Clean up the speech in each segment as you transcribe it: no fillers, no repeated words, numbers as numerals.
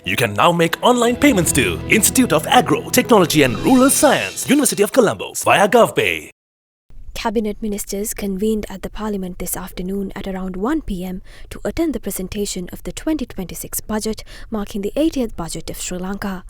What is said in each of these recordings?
You can now make online payments to Institute of Agro, Technology and Rural Science, University of Colombo via GovPay. Cabinet ministers convened at the Parliament this afternoon at around 1 p.m. to attend the presentation of the 2026 budget, marking the 80th budget of Sri Lanka.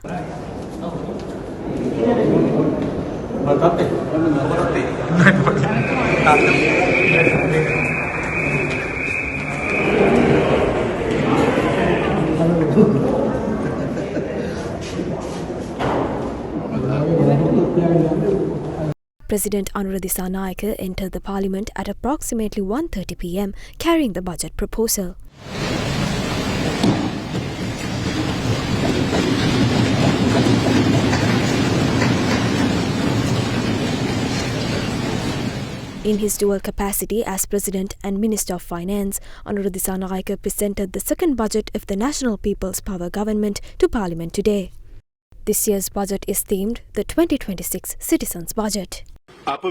President Anura entered the Parliament at approximately 1:30 p.m. carrying the budget proposal. In his dual capacity as President and Minister of Finance, Anura presented the second budget of the National People's Power Government to Parliament today. This year's budget is themed the 2026 Citizens Budget. At the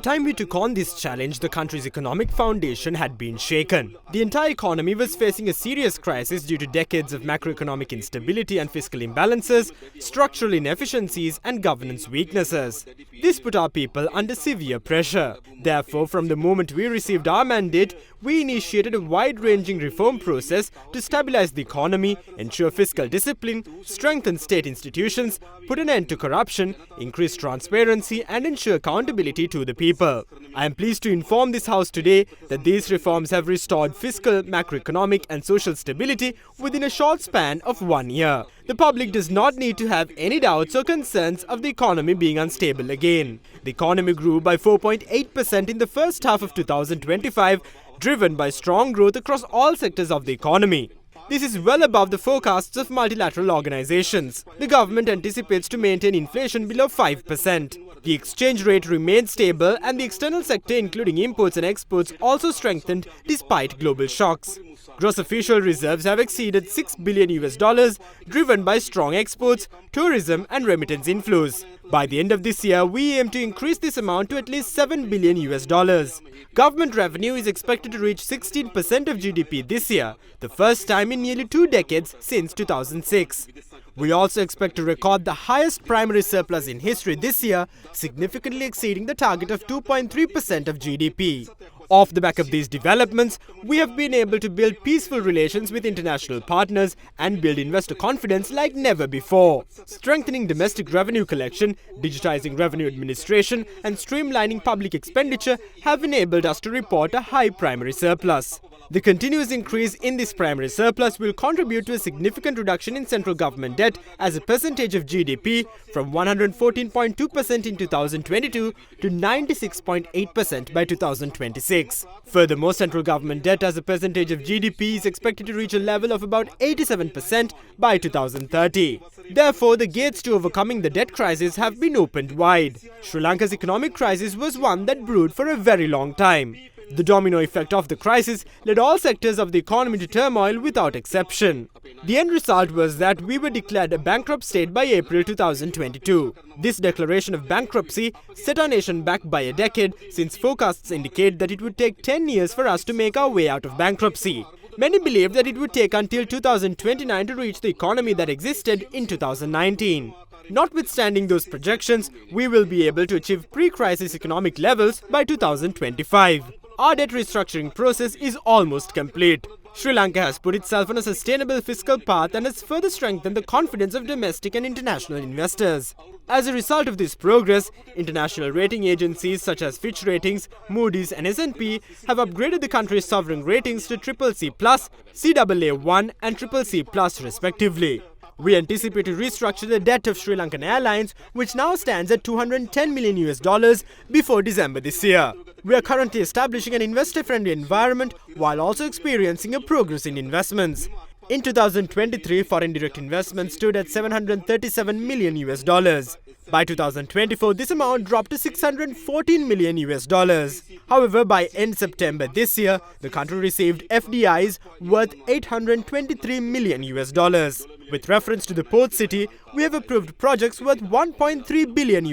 time we took on this challenge, the country's economic foundation had been shaken. The entire economy was facing a serious crisis due to decades of macroeconomic instability and fiscal imbalances, structural inefficiencies and governance weaknesses. This put our people under severe pressure. Therefore, from the moment we received our mandate, we initiated a wide-ranging reform process to stabilize the economy, ensure fiscal discipline, strengthen state institutions, put an end to corruption, increase transparency and ensure accountability to the people. I am pleased to inform this House today that these reforms have restored fiscal, macroeconomic and social stability within a short span of 1 year. The public does not need to have any doubts or concerns of the economy being unstable again. The economy grew by 4.8% in the first half of 2025, driven by strong growth across all sectors of the economy. This is well above the forecasts of multilateral organizations. The government anticipates to maintain inflation below 5%. The exchange rate remained stable and the external sector including imports and exports also strengthened despite global shocks. Gross official reserves have exceeded $6 billion, driven by strong exports, tourism and remittance inflows. By the end of this year, we aim to increase this amount to at least $7 billion. Government revenue is expected to reach 16% of GDP this year, the first time in nearly 2 decades since 2006. We also expect to record the highest primary surplus in history this year, significantly exceeding the target of 2.3% of GDP. Off the back of these developments, we have been able to build peaceful relations with international partners and build investor confidence like never before. Strengthening domestic revenue collection, digitizing revenue administration and streamlining public expenditure have enabled us to report a high primary surplus. The continuous increase in this primary surplus will contribute to a significant reduction in central government debt as a percentage of GDP from 114.2% in 2022 to 96.8% by 2026. Furthermore, central government debt as a percentage of GDP is expected to reach a level of about 87% by 2030. Therefore, the gates to overcoming the debt crisis have been opened wide. Sri Lanka's economic crisis was one that brewed for a very long time. The domino effect of the crisis led all sectors of the economy to turmoil without exception. The end result was that we were declared a bankrupt state by April 2022. This declaration of bankruptcy set our nation back by a decade, since forecasts indicate that it would take 10 years for us to make our way out of bankruptcy. Many believed that it would take until 2029 to reach the economy that existed in 2019. Notwithstanding those projections, we will be able to achieve pre-crisis economic levels by 2025. Our debt restructuring process is almost complete. Sri Lanka has put itself on a sustainable fiscal path and has further strengthened the confidence of domestic and international investors. As a result of this progress, international rating agencies such as Fitch Ratings, Moody's and S&P have upgraded the country's sovereign ratings to CCC+, CAA1 and CCC+, respectively. We anticipate to restructure the debt of Sri Lankan Airlines, which now stands at $210 million before December this year. We are currently establishing an investor-friendly environment while also experiencing a progress in investments. In 2023, foreign direct investments stood at $737 million. By 2024, this amount dropped to $614 million. However, by end September this year, the country received FDIs worth $823 million. With reference to the port city, we have approved projects worth $1.3 billion.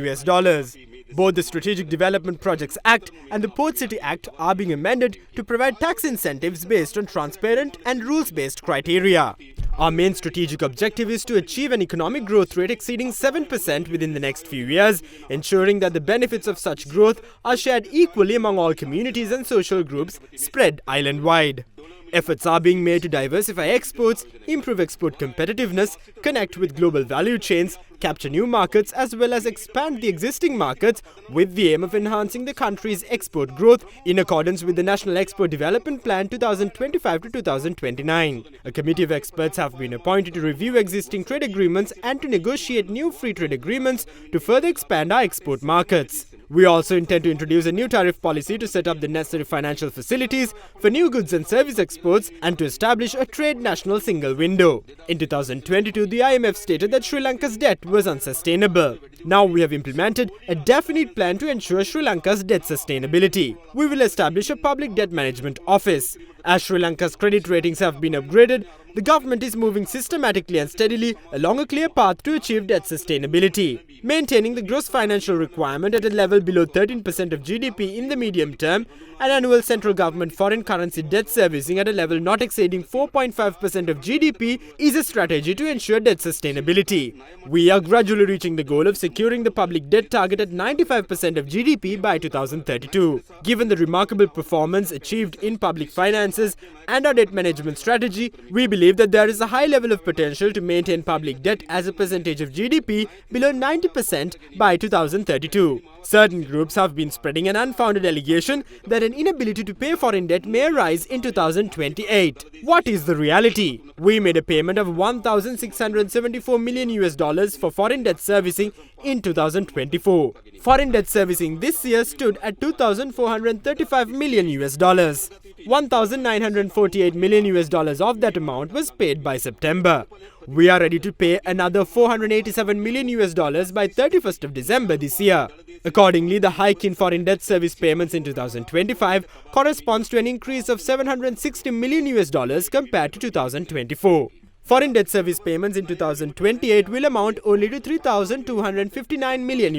Both the Strategic Development Projects Act and the Port City Act are being amended to provide tax incentives based on transparent and rules-based criteria. Our main strategic objective is to achieve an economic growth rate exceeding 7% within the next few years, ensuring that the benefits of such growth are shared equally among all communities and social groups spread island-wide. Efforts are being made to diversify exports, improve export competitiveness, connect with global value chains, capture new markets as well as expand the existing markets with the aim of enhancing the country's export growth in accordance with the National Export Development Plan 2025 to 2029. A committee of experts have been appointed to review existing trade agreements and to negotiate new free trade agreements to further expand our export markets. We also intend to introduce a new tariff policy to set up the necessary financial facilities for new goods and service exports and to establish a trade national single window. In 2022, the IMF stated that Sri Lanka's debt was unsustainable. Now we have implemented a definite plan to ensure Sri Lanka's debt sustainability. We will establish a public debt management office. As Sri Lanka's credit ratings have been upgraded, the government is moving systematically and steadily along a clear path to achieve debt sustainability, maintaining the gross financial requirement at a level below 13% of GDP in the medium term and annual central government foreign currency debt servicing at a level not exceeding 4.5% of GDP is a strategy to ensure debt sustainability. We are gradually reaching the goal of securing the public debt target at 95% of GDP by 2032. Given the remarkable performance achieved in public finances and our debt management strategy, we believe that there is a high level of potential to maintain public debt as a percentage of GDP below 90% by 2032. Certain groups have been spreading an unfounded allegation that an inability to pay foreign debt may arise in 2028. What is the reality? We made a payment of $1,674 million for foreign debt servicing in 2024. Foreign debt servicing this year stood at $2,435 million. $1,948 million of that amount was paid by September. We are ready to pay another $487 million by 31st of December this year. Accordingly, the hike in foreign debt service payments in 2025 corresponds to an increase of $760 million compared to 2024. Foreign debt service payments in 2028 will amount only to $3,259 million.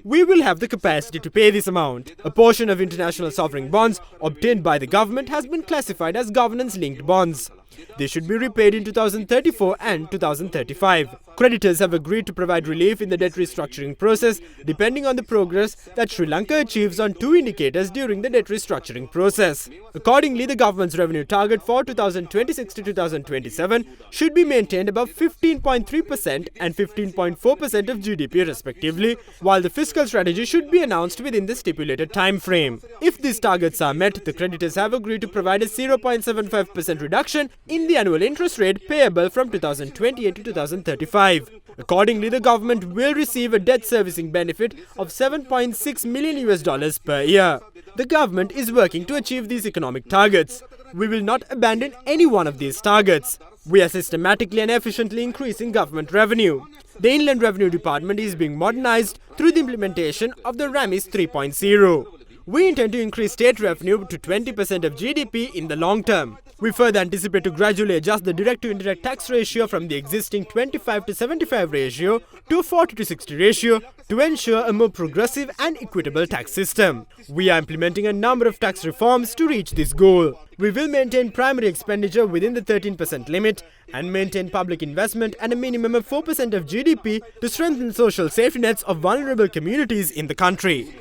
We will have the capacity to pay this amount. A portion of international sovereign bonds obtained by the government has been classified as governance-linked bonds. They should be repaid in 2034 and 2035. Creditors have agreed to provide relief in the debt restructuring process depending on the progress that Sri Lanka achieves on two indicators during the debt restructuring process. Accordingly, the government's revenue target for 2026 to 2027 should be maintained above 15.3% and 15.4% of GDP respectively, while the fiscal strategy should be announced within the stipulated time frame. If these targets are met, the creditors have agreed to provide a 0.75% reduction in the annual interest rate payable from 2028 to 2035. Accordingly, the government will receive a debt servicing benefit of $7.6 million per year. The government is working to achieve these economic targets. We will not abandon any one of these targets. We are systematically and efficiently increasing government revenue. The Inland Revenue Department is being modernized through the implementation of the RAMIS 3.0. We intend to increase state revenue to 20% of GDP in the long term. We further anticipate to gradually adjust the direct to indirect tax ratio from the existing 25 to 75 ratio to 40 to 60 ratio to ensure a more progressive and equitable tax system. We are implementing a number of tax reforms to reach this goal. We will maintain primary expenditure within the 13% limit and maintain public investment at a minimum of 4% of GDP to strengthen social safety nets of vulnerable communities in the country.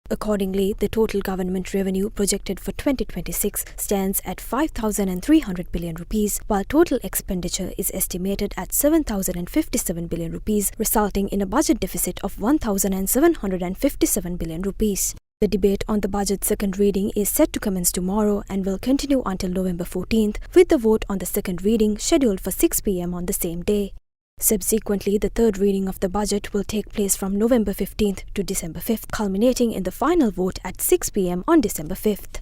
Accordingly, the total government revenue projected for 2026 stands at 5,300 billion rupees, while total expenditure is estimated at 7,057 billion rupees, resulting in a budget deficit of 1,757 billion rupees. The debate on the budget's second reading is set to commence tomorrow and will continue until November 14th, with the vote on the second reading scheduled for 6 p.m. on the same day. Subsequently, the third reading of the budget will take place from November 15th to December 5th, culminating in the final vote at 6 p.m. on December 5th.